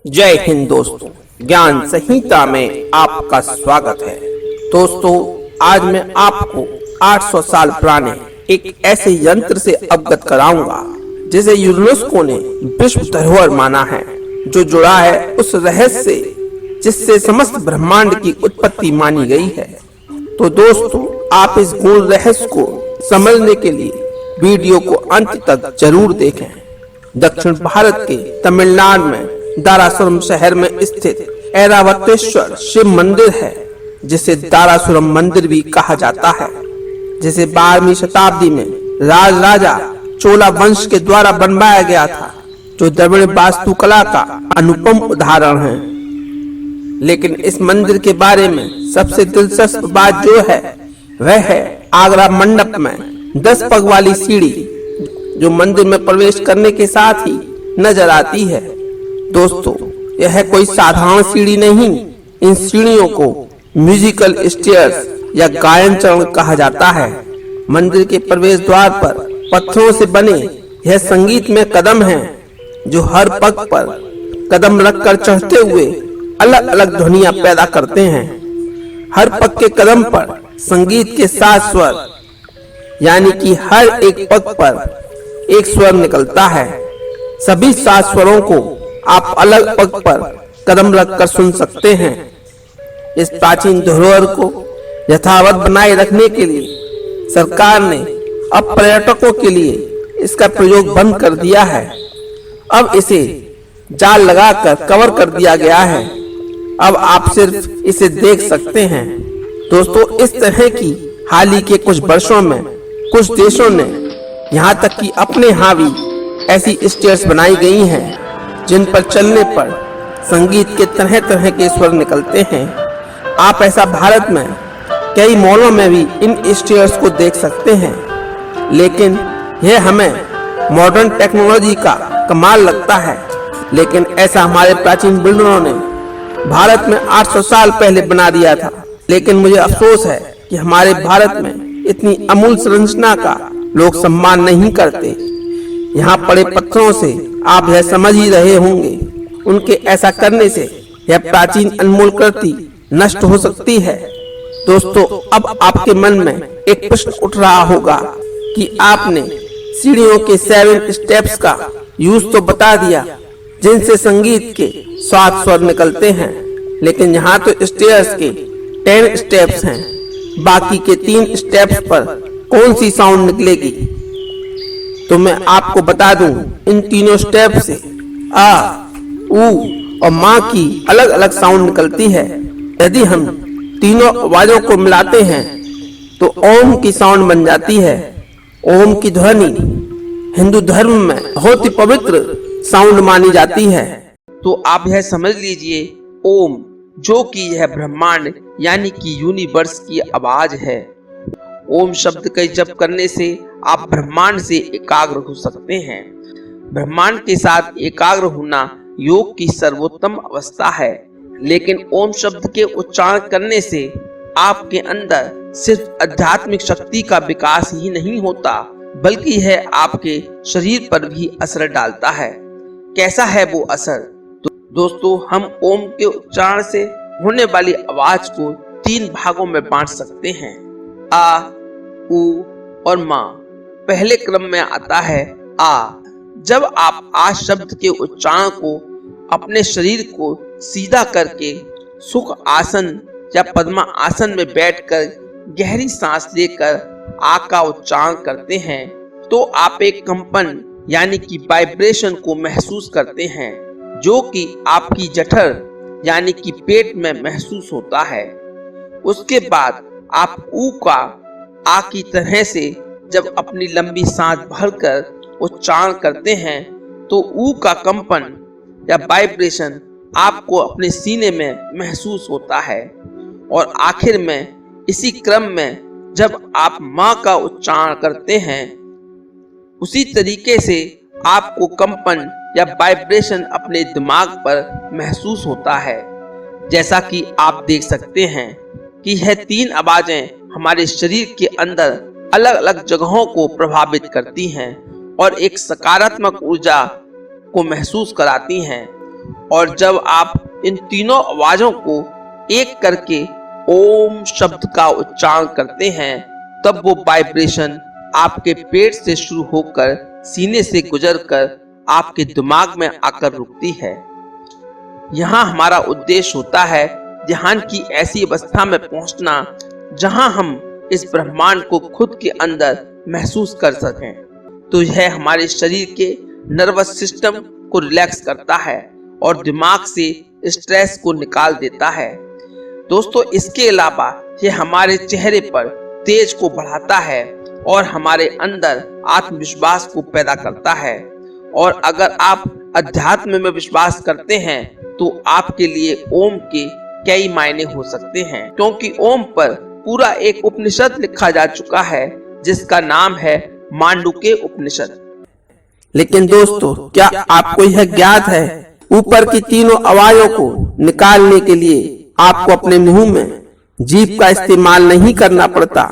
जय हिंद दोस्तों, ज्ञान संहिता में आपका स्वागत है। दोस्तों, आज मैं आपको 800 साल पुराने एक ऐसे यंत्र से अवगत कराऊंगा जिसे यूनेस्को ने विश्व धरोहर माना है, जो जुड़ा है उस रहस्य से जिससे समस्त ब्रह्मांड की उत्पत्ति मानी गई है। तो दोस्तों, आप इस गूढ़ रहस्य को समझने के लिए वीडियो को अंत तक जरूर देखें। दक्षिण भारत के तमिलनाडु में दारासुरम शहर में स्थित ऐरावतेश्वर शिव मंदिर है, जिसे दारासुरम मंदिर भी कहा जाता है, जिसे 12वीं शताब्दी में राजा चोला वंश के द्वारा बनवाया गया था, जो द्रविड़ वास्तुकला का अनुपम उदाहरण है। लेकिन इस मंदिर के बारे में सबसे दिलचस्प बात जो है वह है आगरा मंडप में 10 पग वाली सीढ़ी, जो मंदिर में प्रवेश करने के साथ ही नजर आती है। दोस्तों, यह कोई साधारण सीढ़ी नहीं, इन सीढ़ियों को म्यूजिकल स्टेयर्स या गायन चरण कहा जाता है। मंदिर के प्रवेश द्वार पर पत्थरों से बने यह संगीतमय कदम हैं, जो हर पग पर कदम रखकर चढ़ते हुए अलग अलग ध्वनियां पैदा करते हैं। हर पग के कदम पर संगीत के 7 स्वर, यानी कि हर एक पग पर एक स्वर निकलता है। सभी 7 स्वरों को आप अलग पग पर कदम रखकर सुन सकते हैं। इस प्राचीन धरोहर को यथावत बनाए रखने के लिए सरकार ने अब पर्यटकों के लिए इसका प्रयोग बंद कर दिया है। अब इसे जाल लगाकर कवर कर दिया गया है। अब आप सिर्फ इसे देख सकते हैं। दोस्तों, इस तरह की हाल ही के कुछ वर्षों में कुछ देशों ने यहाँ तक कि अपने हावी ऐसी स्टेयर्स बनाई गई हैं, जिन पर चलने पर संगीत के तरह तरह के स्वर निकलते हैं। आप ऐसा भारत में कई मॉलों में भी इन स्टेयर्स को देख सकते हैं। लेकिन यह हमें मॉडर्न टेक्नोलॉजी का कमाल लगता है, लेकिन ऐसा हमारे प्राचीन बिल्डरों ने भारत में 800 साल पहले बना दिया था। लेकिन मुझे अफसोस है कि हमारे भारत में इतनी अमूल संरचना का लोग सम्मान नहीं करते। यहाँ पड़े पत्थरों से आप यह समझ ही रहे होंगे, उनके ऐसा करने से यह प्राचीन अनमोल कृति नष्ट हो सकती है। दोस्तों, अब आपके मन में एक प्रश्न उठ रहा होगा कि आपने सीढ़ियों के 7 स्टेप्स का यूज तो बता दिया, जिनसे संगीत के 7 स्वर निकलते हैं, लेकिन यहाँ तो स्टेयर्स के 10 स्टेप्स हैं। बाकी के 3 स्टेप्स पर कौन सी साउंड निकलेगी? तो मैं आपको बता दूं, इन तीनों स्टेप से आ, ऊ और माँ की अलग अलग साउंड निकलती है। यदि हम तीनों आवाजों को मिलाते हैं तो ओम की साउंड बन जाती है। ओम की ध्वनि हिंदू धर्म में बहुत ही पवित्र साउंड मानी जाती है। तो आप यह समझ लीजिए, ओम जो कि यह ब्रह्मांड यानी कि यूनिवर्स की आवाज है। ओम शब्द का जप करने से आप ब्रह्मांड से एकाग्र हो सकते हैं। ब्रह्मांड के साथ एकाग्र होना योग की सर्वोत्तम अवस्था है। लेकिन ओम शब्द के उच्चारण करने से आपके अंदर सिर्फ आध्यात्मिक शक्ति का विकास ही नहीं होता, बल्कि यह आपके शरीर पर भी असर डालता है। कैसा है वो असर? दोस्तों, हम ओम के उच्चारण से होने वाली आवाज को 3 भागों में बांट सकते हैं, आ, ऊ और माँ। पहले क्रम में आता है आ। जब आप आ शब्द के उच्चारण को अपने शरीर को सीधा करके सुख आसन या पद्मा आसन में बैठकर गहरी सांस लेकर आ का उच्चारण करते हैं, तो आप एक कंपन यानी कि वाइब्रेशन को महसूस करते हैं, जो कि आपकी जठर यानी कि पेट में महसूस होता है। उसके बाद आप ऊ का आ की तरह से जब अपनी लंबी सांस भरकर उच्चारण करते हैं, तो ऊ का कंपन या वाइब्रेशन आपको अपने सीने में महसूस होता है। और आखिर में इसी क्रम में जब आप माँ का उच्चारण करते हैं, उसी तरीके से आपको कंपन या वाइब्रेशन अपने दिमाग पर महसूस होता है। जैसा कि आप देख सकते हैं कि यह 3 आवाजें हमारे शरीर के अंदर अलग अलग जगहों को प्रभावित करती हैं और एक सकारात्मक ऊर्जा को महसूस कराती हैं। और जब आप इन तीनों आवाजों को एक करके ओम शब्द का उच्चारण करते हैं तब वो वाइब्रेशन आपके पेट से शुरू होकर सीने से गुजरकर आपके दिमाग में आकर रुकती है। यहाँ हमारा उद्देश्य होता है ध्यान की ऐसी अवस्था में पहुंचना जहां हम इस ब्रह्मांड को खुद के अंदर महसूस कर सकें। तो यह हमारे शरीर के नर्वस सिस्टम को रिलैक्स करता है और दिमाग से स्ट्रेस को निकाल देता है। दोस्तों, इसके अलावा यह हमारे चेहरे पर तेज को बढ़ाता है और हमारे अंदर आत्मविश्वास को पैदा करता है। और अगर आप अध्यात्म में विश्वास करते हैं तो आपके लिए ओम के कई मायने हो सकते हैं, क्योंकि ओम पर पूरा एक उपनिषद लिखा जा चुका है जिसका नाम है मांडुक्य उपनिषद। लेकिन दोस्तों, क्या आपको यह ज्ञात है ऊपर की तीनों आवाजों को निकालने के लिए आपको अपने मुंह में जीभ का इस्तेमाल नहीं करना पड़ता।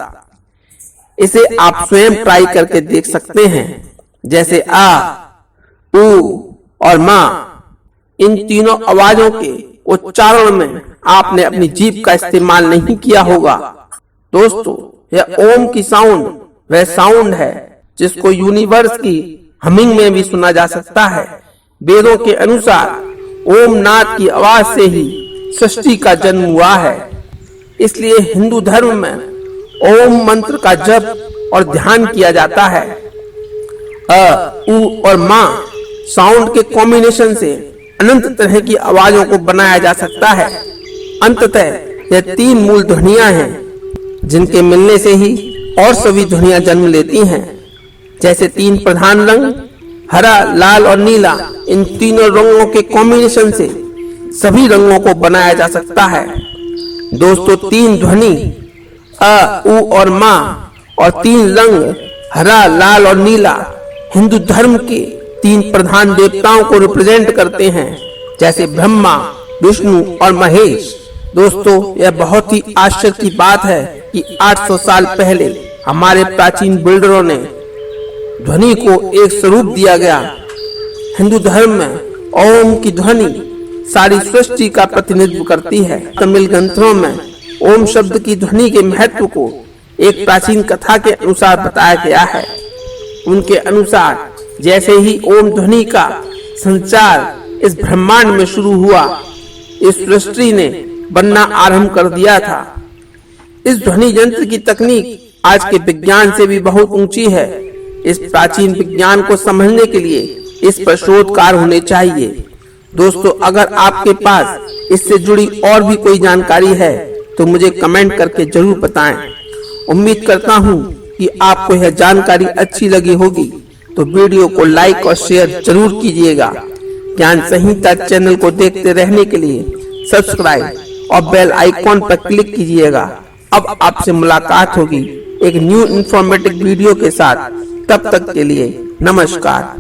इसे आप स्वयं ट्राई करके देख सकते हैं। जैसे आ, ऊ और माँ, इन तीनों आवाजों के उच्चारण में आपने अपनी जीभ का इस्तेमाल नहीं किया होगा। दोस्तों, यह ओम की साउंड वह साउंड है जिसको यूनिवर्स की हमिंग में भी सुना जा सकता है। वेदों के अनुसार ओम नाद की आवाज से ही सृष्टि का जन्म हुआ है। इसलिए हिंदू धर्म में ओम मंत्र का जप और ध्यान किया जाता है। अ, उ और माँ साउंड के कॉम्बिनेशन से अनंत तरह की आवाजों को बनाया जा सकता है। अंततः यह तीन मूल ध्वनियां हैं जिनके मिलने से ही और सभी ध्वनियां जन्म लेती हैं। जैसे तीन प्रधान रंग हरा, लाल और नीला, इन तीनों रंगों के कॉम्बिनेशन से सभी रंगों को बनाया जा सकता है। दोस्तों, तीन ध्वनि अ, उ और माँ और तीन रंग हरा, लाल और नीला हिंदू धर्म के तीन प्रधान देवताओं को रिप्रेजेंट करते हैं, जैसे ब्रह्मा, विष्णु और महेश। दोस्तों, यह बहुत ही आश्चर्य की बात है कि 800 साल पहले हमारे प्राचीन बिल्डरों ने ध्वनि को एक स्वरूप दिया गया। हिंदू धर्म में ओम की ध्वनि सारी सृष्टि का प्रतिनिधित्व करती है। तमिल ग्रंथों में ओम शब्द की ध्वनि के महत्व को एक प्राचीन कथा के अनुसार बताया गया है। उनके अनुसार जैसे ही ओम ध्वनि का संचार इस ब्रह्मांड में शुरू हुआ, इस सृष्टि ने बनना आरंभ कर दिया था। इस ध्वनि यंत्र की तकनीक आज के विज्ञान से भी बहुत ऊंची है। इस प्राचीन विज्ञान को समझने के लिए इस पर शोधकार होने चाहिए। दोस्तों, अगर आपके पास इससे जुड़ी और भी कोई जानकारी है तो मुझे कमेंट करके जरूर बताएं। उम्मीद करता हूं कि आपको यह जानकारी अच्छी लगी होगी, तो वीडियो को लाइक और शेयर जरूर कीजिएगा। ज्ञान संहिता चैनल को देखते रहने के लिए सब्सक्राइब और बेल आइकॉन पर क्लिक कीजिएगा। अब आपसे मुलाकात होगी एक न्यू इंफॉर्मेटिव वीडियो के साथ। तब तक के लिए नमस्कार।